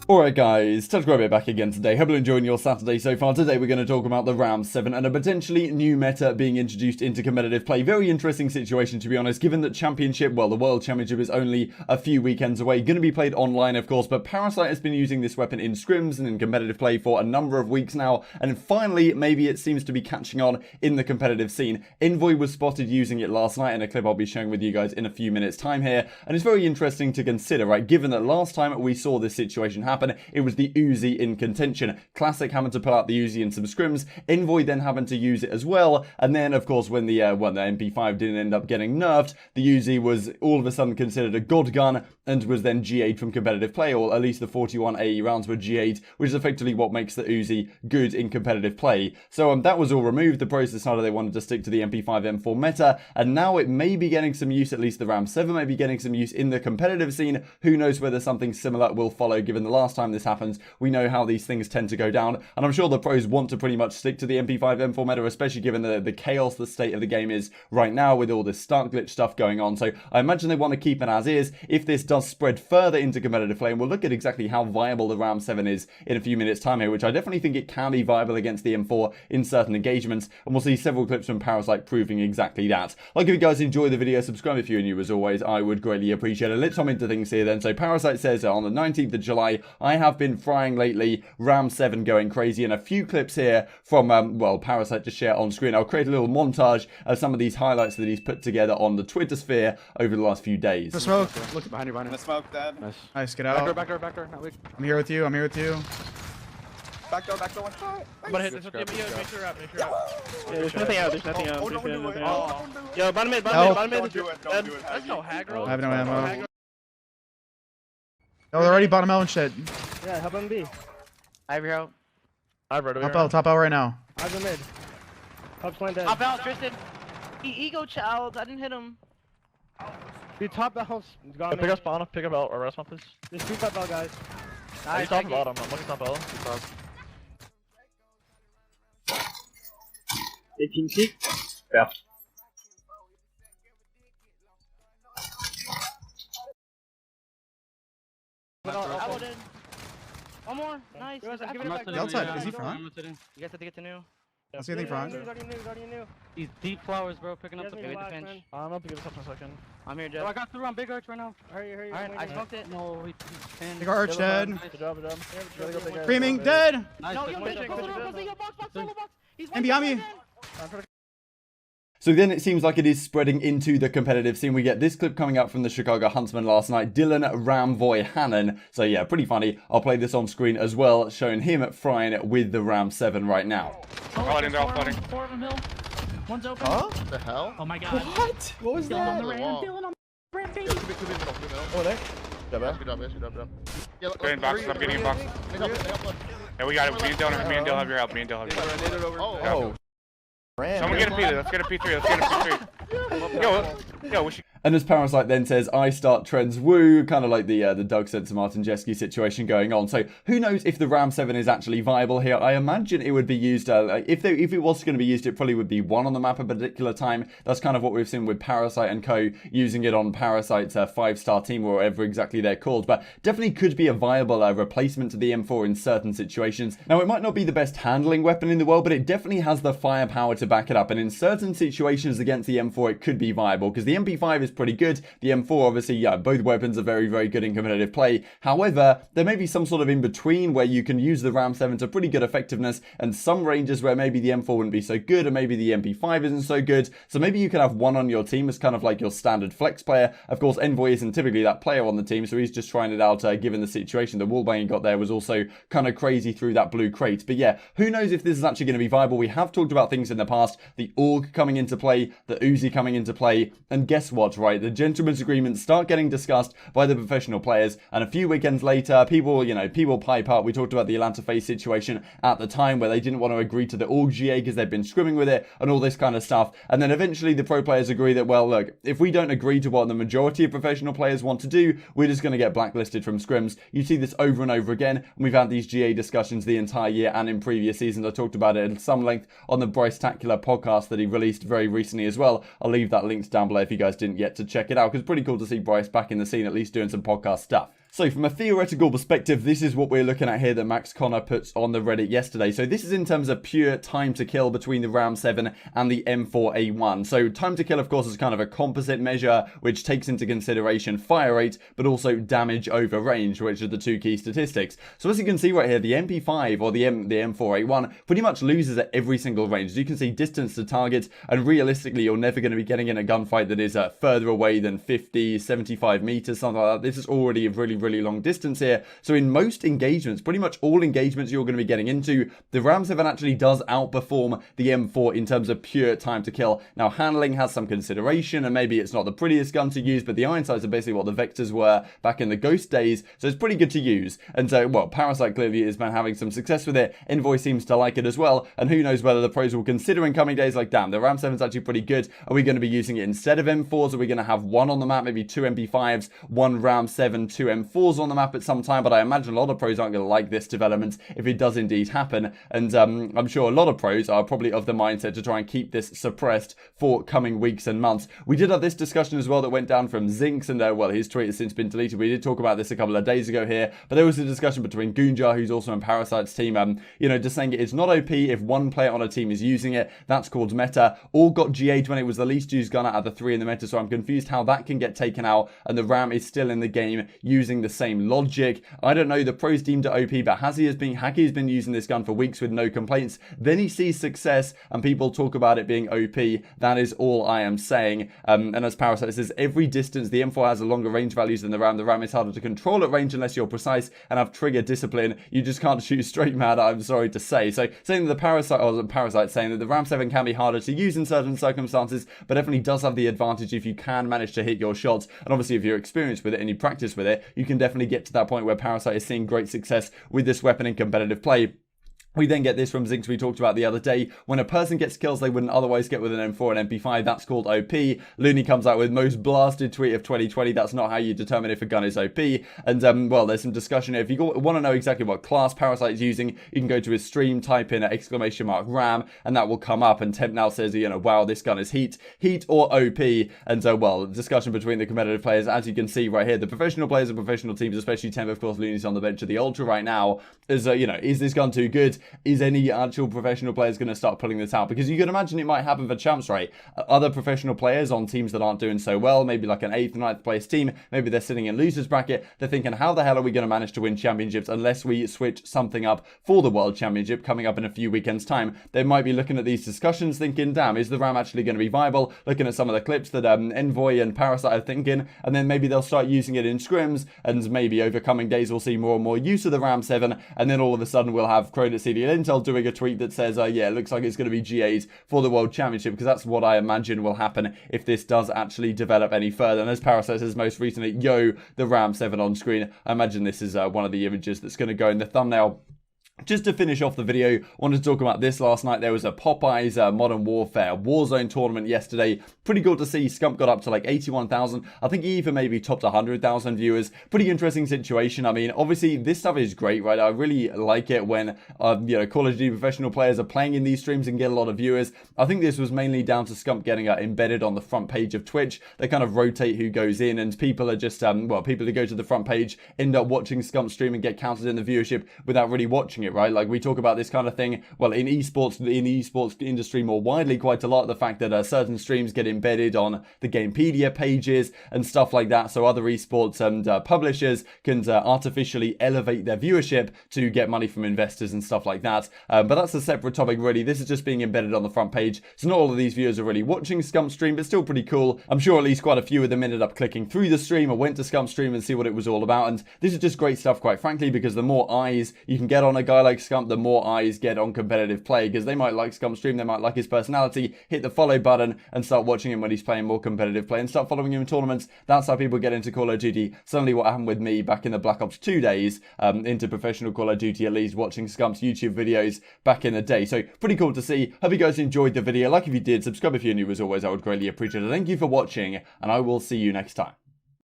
Alright guys, TouchGrabber back again today. Hope you're enjoying your Saturday so far. Today we're going to talk about the RAM-7 and a potentially new meta being introduced into competitive play. Very interesting situation, to be honest, given that Championship, well, the World Championship is only a few weekends away. Going to be played online, of course, but Parasite has been using this weapon in scrims and in competitive play for a number of weeks now, and finally, maybe it seems to be catching on in the competitive scene. Envoy was spotted using it last night in a clip I'll be sharing with you guys in a few minutes' time here, and it's very interesting to consider, right, given that last time we saw this situation happen, it was the Uzi in contention. Classic having to pull out the Uzi in some scrims, Envoy then having to use it as well, and then of course when the MP5 didn't end up getting nerfed, the Uzi was all of a sudden considered a god gun and was then G8 from competitive play, or at least the 41 AE rounds were G8, which is effectively what makes the Uzi good in competitive play. So that was all removed. The pros decided they wanted to stick to the MP5 M4 meta, and now it may be getting some use, at least the RAM-7 may be getting some use in the competitive scene. Who knows whether something similar will follow, given the last time this happens, we know how these things tend to go down, and I'm sure the pros want to pretty much stick to the MP5 M4 meta, especially given the chaos the state of the game is right now with all this start glitch stuff going on. So I imagine they want to keep it as is. If this does spread further into competitive play, and we'll look at exactly how viable the RAM-7 is in a few minutes time here, which I definitely think it can be viable against the M4 in certain engagements, and we'll see several clips from Parasite proving exactly that. Like, if you guys enjoy the video, subscribe if you're new as always, I would greatly appreciate it. Let's jump into things here then. So Parasite says on the 19th of July, I have been frying lately, RAM-7 going crazy, and a few clips here from, well, Parasite to share on screen. I'll create a little montage of some of these highlights that he's put together on the Twitter sphere over the last few days. The smoke. Look behind you, behind you. The smoke, dead. Nice, get out. Back door, not weak. I'm here with you, I'm here with you. Back door, one shot. I'm gonna hit this with you. Make sure you're up, Yeah, there's nothing out, there's nothing out. Oh, don't do it. Oh. Yo, bottom mid. Don't do it, don't do it. Let's go, Hagro. I have no ammo. Oh, they're already bottom out and shit. Yeah, help him B. I have your help. I have Top out right now. I have the mid. Top line dead. Top out, Tristan. Ego child. I didn't hit him. Be top out. Got Pick up spawn, pick up out, or rest one, please. There's two top out guys. Nice, top bottom. I'm looking top out. 18 peak. Yeah. One more. Nice. Give it back. The outside, is he front? You guys have to get to new. Let's see anything front. He's already new. These deep flowers, bro, picking up the pinch. I don't know if you give us up in a second. I'm here, Jeff. Oh, I got through on big arch right now. Hurry. Alright, I smoked it. No, we Big arch dead. Good job. Screaming, dead. Nice. No, yo, box. He's And behind me. So then it seems like it is spreading into the competitive scene. We get this clip coming up from the Chicago Huntsmen last night, Dylan Ramvoy Hannon. So yeah, pretty funny. I'll play this on screen as well, showing him frying with the RAM-7 right now. Four of them, Hill. One's open. Huh? What the hell? Oh my god. What? What was that? Dylan on the ram, baby. Oh, there. Good job. Yeah, Getting boxes, I'm getting boxes. Yeah, we got it. Me and Dill have your help. Oh. Someone get a P. Let's get a P3. Yo, we should. And as Parasite then says, I start trends, woo, kind of like the Doug Sensor Martin Jeski situation going on. So who knows if the RAM-7 is actually viable here. I imagine it would be used, if it was going to be used, it probably would be one on the map at a particular time. That's kind of what we've seen with Parasite and co, using it on Parasite's 5-star team, or whatever exactly they're called. But definitely could be a viable replacement to the M4 in certain situations. Now, it might not be the best handling weapon in the world, but it definitely has the firepower to back it up. And in certain situations against the M4, it could be viable, because the MP5 is pretty good. The M4, obviously, yeah, both weapons are very, very good in competitive play. However, there may be some sort of in-between where you can use the RAM-7 to pretty good effectiveness, and some ranges where maybe the M4 wouldn't be so good, or maybe the MP5 isn't so good. So maybe you could have one on your team as kind of like your standard flex player. Of course, Envoy isn't typically that player on the team, so he's just trying it out given the situation. The wallbang he got there was also kind of crazy through that blue crate. But yeah, who knows if this is actually going to be viable. We have talked about things in the past, the AUG coming into play, the Uzi coming into play, and guess what, right? The gentleman's agreements start getting discussed by the professional players, and a few weekends later, people pipe up. We talked about the Atlanta FaZe situation at the time, where they didn't want to agree to the AUG GA because they'd been scrimming with it and all this kind of stuff. And then eventually the pro players agree that, well, look, if we don't agree to what the majority of professional players want to do, we're just going to get blacklisted from scrims. You see this over and over again, and we've had these GA discussions the entire year and in previous seasons. I talked about it at some length on the Bryce Tacular podcast that he released very recently as well. I'll leave that linked down below if you guys didn't yet to check it out, because it's pretty cool to see Bryce back in the scene, at least doing some podcast stuff. So from a theoretical perspective, this is what we're looking at here that Max Connor puts on the Reddit yesterday. So this is in terms of pure time to kill between the RAM-7 and the M4A1. So time to kill, of course, is kind of a composite measure which takes into consideration fire rate, but also damage over range, which are the two key statistics. So as you can see right here, the MP5 or the M4A1 pretty much loses at every single range. As you can see, distance to target, and realistically, you're never going to be getting in a gunfight that is further away than 50, 75 meters, something like that. This is already a really long distance here. So in most engagements, pretty much all engagements you're going to be getting into, the RAM-7 actually does outperform the M4 in terms of pure time to kill. Now, handling has some consideration, and maybe it's not the prettiest gun to use, but the iron sights are basically what the Vectors were back in the Ghost days, so it's pretty good to use. And so, well, Parasite clearly has been having some success with it. Envoy seems to like it as well, and who knows whether the pros will consider in coming days, like, damn, the RAM-7 is actually pretty good. Are we going to be using it instead of M4s? Are we going to have one on the map, maybe two MP5s, one RAM-7, two M4s on the map at some time? But I imagine a lot of pros aren't going to like this development if it does indeed happen. And I'm sure a lot of pros are probably of the mindset to try and keep this suppressed for coming weeks and months. We did have this discussion as well that went down from Zinx, and well, his tweet has since been deleted. We did talk about this a couple of days ago here, but there was a discussion between Gunjar, who's also in Parasite's team, you know, just saying it's not OP if one player on a team is using it. That's called meta. All got GA'd when it was the least used gun out of the three in the meta, so I'm confused how that can get taken out and the RAM is still in the game using the same logic. I don't know, the pros deemed it OP, but Hacky has been using this gun for weeks with no complaints. Then he sees success and people talk about it being OP. That is all I am saying. And as Parasite says, every distance, the M4 has a longer range values than the RAM. The RAM is harder to control at range unless you're precise and have trigger discipline. You just can't shoot straight, man, I'm sorry to say. So saying that the Parasite saying that the RAM-7 can be harder to use in certain circumstances, but definitely does have the advantage if you can manage to hit your shots. And obviously if you're experienced with it and you practice with it, you can definitely get to that point where Parasite is seeing great success with this weapon in competitive play. We then get this from Zinx we talked about the other day. When a person gets kills they wouldn't otherwise get with an M4 and MP5, that's called OP. Looney comes out with most blasted tweet of 2020. That's not how you determine if a gun is OP. And, well, there's some discussion here. If you want to know exactly what class Parasite is using, you can go to his stream, type in !RAM, and that will come up. And Temp now says, you know, wow, this gun is heat or OP. And, well, discussion between the competitive players. As you can see right here, the professional players and professional teams, especially Temp, of course, Looney's on the bench of the Ultra right now, is, you know, is this gun too good? Is any actual professional players going to start pulling this out? Because you can imagine it might happen for champs, right? Other professional players on teams that aren't doing so well, maybe like an 8th, 9th place team, maybe they're sitting in losers bracket, they're thinking, how the hell are we going to manage to win championships unless we switch something up for the World Championship coming up in a few weekends' time? They might be looking at these discussions thinking, damn, is the RAM actually going to be viable? Looking at some of the clips that Envoy and Parasite are thinking, and then maybe they'll start using it in scrims, and maybe over coming days we'll see more and more use of the RAM-7, and then all of a sudden we'll have Cronut CDL Intel doing a tweet that says, yeah, it looks like it's going to be GAs for the World Championship, because that's what I imagine will happen if this does actually develop any further. And as Parasite says most recently, yo, the RAM-7 on screen. I imagine this is one of the images that's going to go in the thumbnail. Just to finish off the video, I wanted to talk about this last night. There was a Popeyes Modern Warfare Warzone tournament yesterday. Pretty cool to see. Scump got up to like 81,000. I think he even maybe topped 100,000 viewers. Pretty interesting situation. I mean, obviously, this stuff is great, right? I really like it when, you know, Call of Duty professional players are playing in these streams and get a lot of viewers. I think this was mainly down to Scump getting embedded on the front page of Twitch. They kind of rotate who goes in, and people are just, well, people who go to the front page end up watching Scump stream and get counted in the viewership without really watching it, right? Like, we talk about this kind of thing, well, in esports, industry more widely, quite a lot, the fact that certain streams get embedded on the Gamepedia pages and stuff like that, so other esports and publishers can artificially elevate their viewership to get money from investors and stuff like that. But that's a separate topic, really. This is just being embedded on the front page, so not all of these viewers are really watching Scump stream, but still pretty cool. I'm sure at least quite a few of them ended up clicking through the stream or went to Scump stream and see what it was all about, and this is just great stuff, quite frankly, because the more eyes you can get on a guy like Scump, the more eyes get on competitive play, because they might like Scump stream, they might like his personality, hit the follow button and start watching him when he's playing more competitive play and start following him in tournaments. That's how people get into Call of Duty. Suddenly what happened with me back in the Black Ops 2 days, into professional Call of Duty, at least watching Scump's YouTube videos back in the day. So pretty cool to see. Hope you guys enjoyed the video. Like if you did, subscribe if you're new. As always, I would greatly appreciate it. Thank you for watching, and I will see you next time.